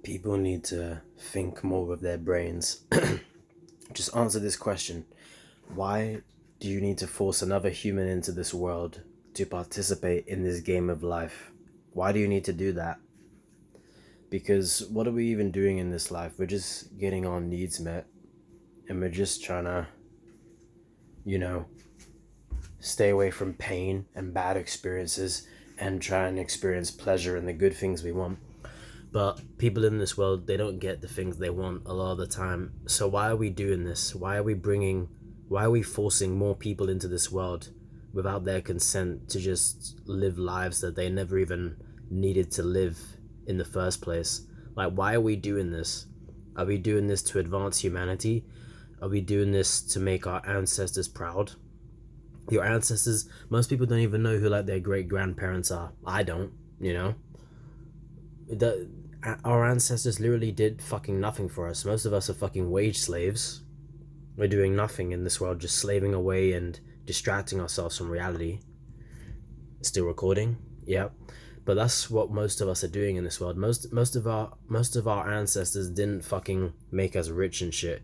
People need to think more with their brains. Just answer this question. Why do you need to force another human into this world to participate in this game of life? Why do you need to do that? Because what are we even doing in this life? We're just getting our needs met, and we're just trying to, stay away from pain and bad experiences and try and experience pleasure and the good things we want. But people in this world, they don't get the things they want a lot of the time. So why are we doing this? Why are we forcing more people into this world without their consent to just live lives that they never even needed to live in the first place? Like, why are we doing this? Are we doing this to advance humanity? Are we doing this to make our ancestors proud? Your ancestors, most people don't even know who like their great grandparents are. I don't, Our ancestors literally did fucking nothing for us. Most of us are fucking wage slaves. We're doing nothing in this world, just slaving away and distracting ourselves from reality. Still recording? Yep. But that's what most of us are doing in this world. Most of our ancestors didn't fucking make us rich and shit,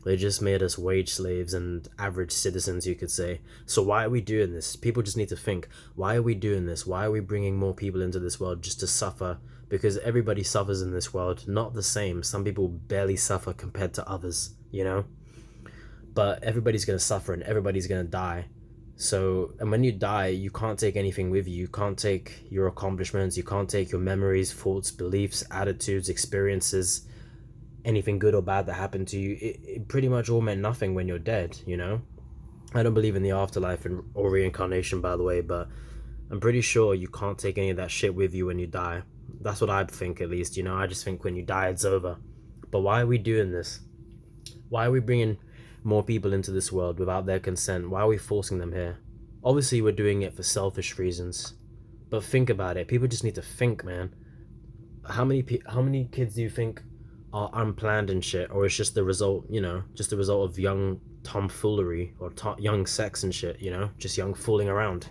They just made us wage slaves and average citizens, you could say. So why are we doing this? People just need to think, why are we doing this? Why are we bringing more people into this world just to suffer? Because everybody suffers in this world, not the same. Some people barely suffer compared to others, But everybody's going to suffer and everybody's going to die. So, and when you die, you can't take anything with you. You can't take your accomplishments. You can't take your memories, thoughts, beliefs, attitudes, experiences, anything good or bad that happened to you. It pretty much all meant nothing when you're dead, I don't believe in the afterlife or reincarnation, by the way, but I'm pretty sure you can't take any of that shit with you when you die. That's what I think, at least, I just think when you die, it's over. But why are we doing this? Why are we bringing more people into this world without their consent? Why are we forcing them here? Obviously, we're doing it for selfish reasons, but think about it. People just need to think, man. How many kids do you think are unplanned and shit, or it's just the result, just the result of young tomfoolery or young sex and shit, just young fooling around?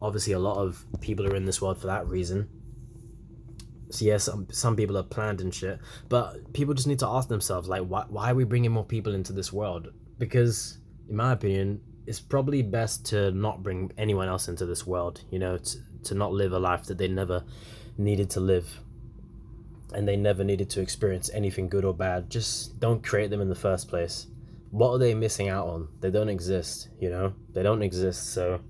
Obviously, a lot of people are in this world for that reason. So yes, some people are planned and shit, but people just need to ask themselves, like, why are we bringing more people into this world? Because, in my opinion, it's probably best to not bring anyone else into this world, to not live a life that they never needed to live. And they never needed to experience anything good or bad. Just don't create them in the first place. What are they missing out on? They don't exist, They don't exist, so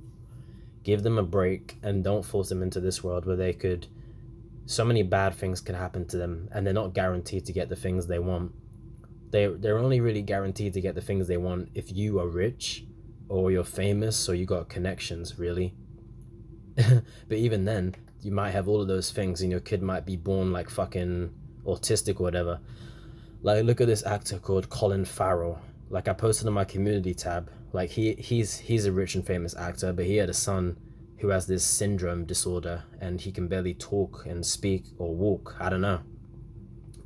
give them a break and don't force them into this world where so many bad things can happen to them, and they're not guaranteed to get the things they want. They're only really guaranteed to get the things they want if you are rich, or you're famous, or you got connections, really. But even then, you might have all of those things and your kid might be born like fucking autistic or whatever. Like, look at this actor called Colin Farrell. Like, I posted on my community tab, like he's a rich and famous actor, but he had a son who has this syndrome disorder and he can barely talk and speak or walk. I don't know,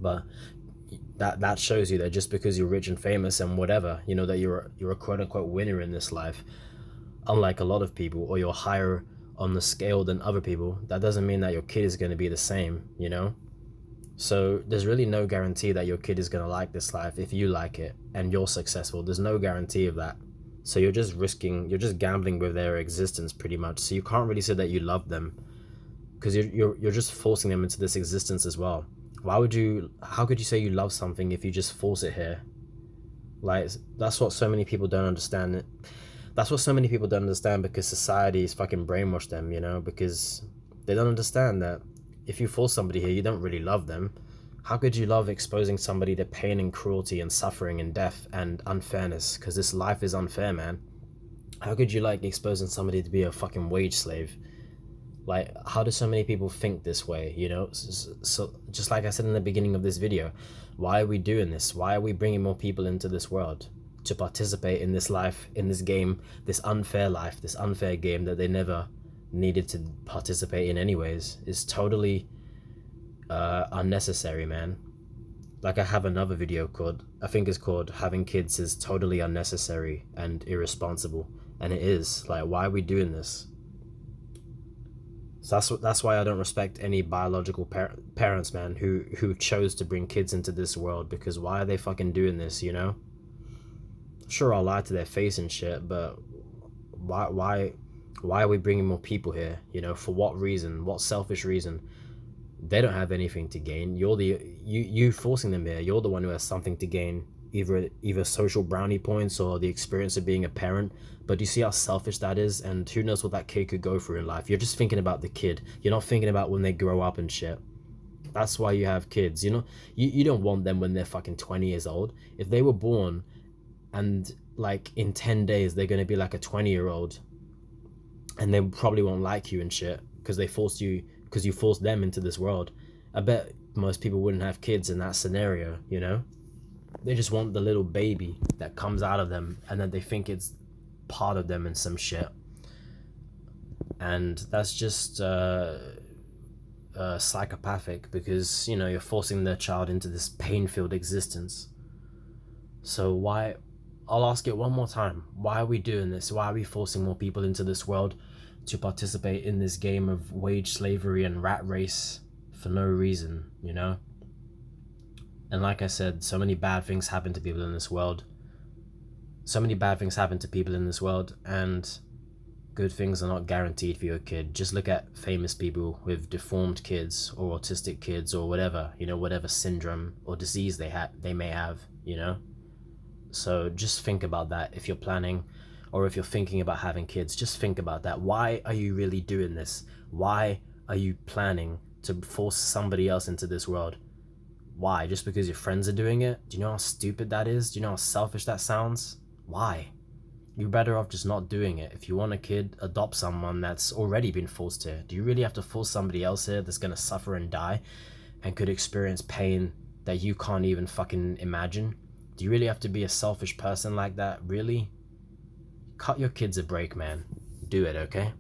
but that shows you that just because you're rich and famous and whatever, that you're a quote unquote winner in this life, unlike a lot of people, or you're higher on the scale than other people, that doesn't mean that your kid is going to be the same, So there's really no guarantee that your kid is going to like this life if you like it and you're successful. There's no guarantee of that. So you're just gambling with their existence pretty much. So you can't really say that you love them, because you're just forcing them into this existence as well. How could you say you love something if you just force it here? Like, that's what so many people don't understand. That's what so many people don't understand, because society has fucking brainwashed them, because they don't understand that if you force somebody here, you don't really love them. How could you love exposing somebody to pain and cruelty and suffering and death and unfairness? Because this life is unfair, man. How could you like exposing somebody to be a fucking wage slave? Like, how do so many people think this way, So just like I said in the beginning of this video, why are we doing this? Why are we bringing more people into this world to participate in this life, in this game, this unfair life, this unfair game that they never needed to participate in anyways? Is totally unnecessary, man. Like, I have another video I think it's called Having Kids is Totally Unnecessary and Irresponsible, and it is. Like, why are we doing this? So that's why I don't respect any biological parents, man, who chose to bring kids into this world, because why are they fucking doing this, you know? Sure, I'll lie to their face and shit, but why are we bringing more people here? You know, for what reason? What selfish reason? They don't have anything to gain. You're the you forcing them here. You're the one who has something to gain, either social brownie points or the experience of being a parent. But do you see how selfish that is? And who knows what that kid could go through in life? You're just thinking about the kid. You're not thinking about when they grow up and shit. That's why you have kids. You know, you don't want them when they're fucking 20 years old. If they were born and like in 10 days they're gonna be like a 20-year-old, and they probably won't like you and shit because you forced them into this world. I bet most people wouldn't have kids in that scenario, you know? They just want the little baby that comes out of them, and then they think it's part of them and some shit. And that's just psychopathic, because, you know, you're forcing the child into this pain-filled existence. So why, I'll ask it one more time, why are we doing this? Why are we forcing more people into this world to participate in this game of wage slavery and rat race for no reason, you know? And like I said, so many bad things happen to people in this world. So many bad things happen to people in this world, and good things are not guaranteed for your kid. Just look at famous people with deformed kids or autistic kids or whatever, you know, whatever syndrome or disease they may have, you know? So just think about that if you're planning, or if you're thinking about having kids. Just think about that. Why are you really doing this? Why are you planning to force somebody else into this world? Why? Just because your friends are doing it? Do you know how stupid that is? Do you know how selfish that sounds? Why? You're better off just not doing it. If you want a kid, adopt someone that's already been forced here. Do you really have to force somebody else here that's gonna suffer and die and could experience pain that you can't even fucking imagine? Do you really have to be a selfish person like that? Really? Cut your kids a break, man. Do it, okay?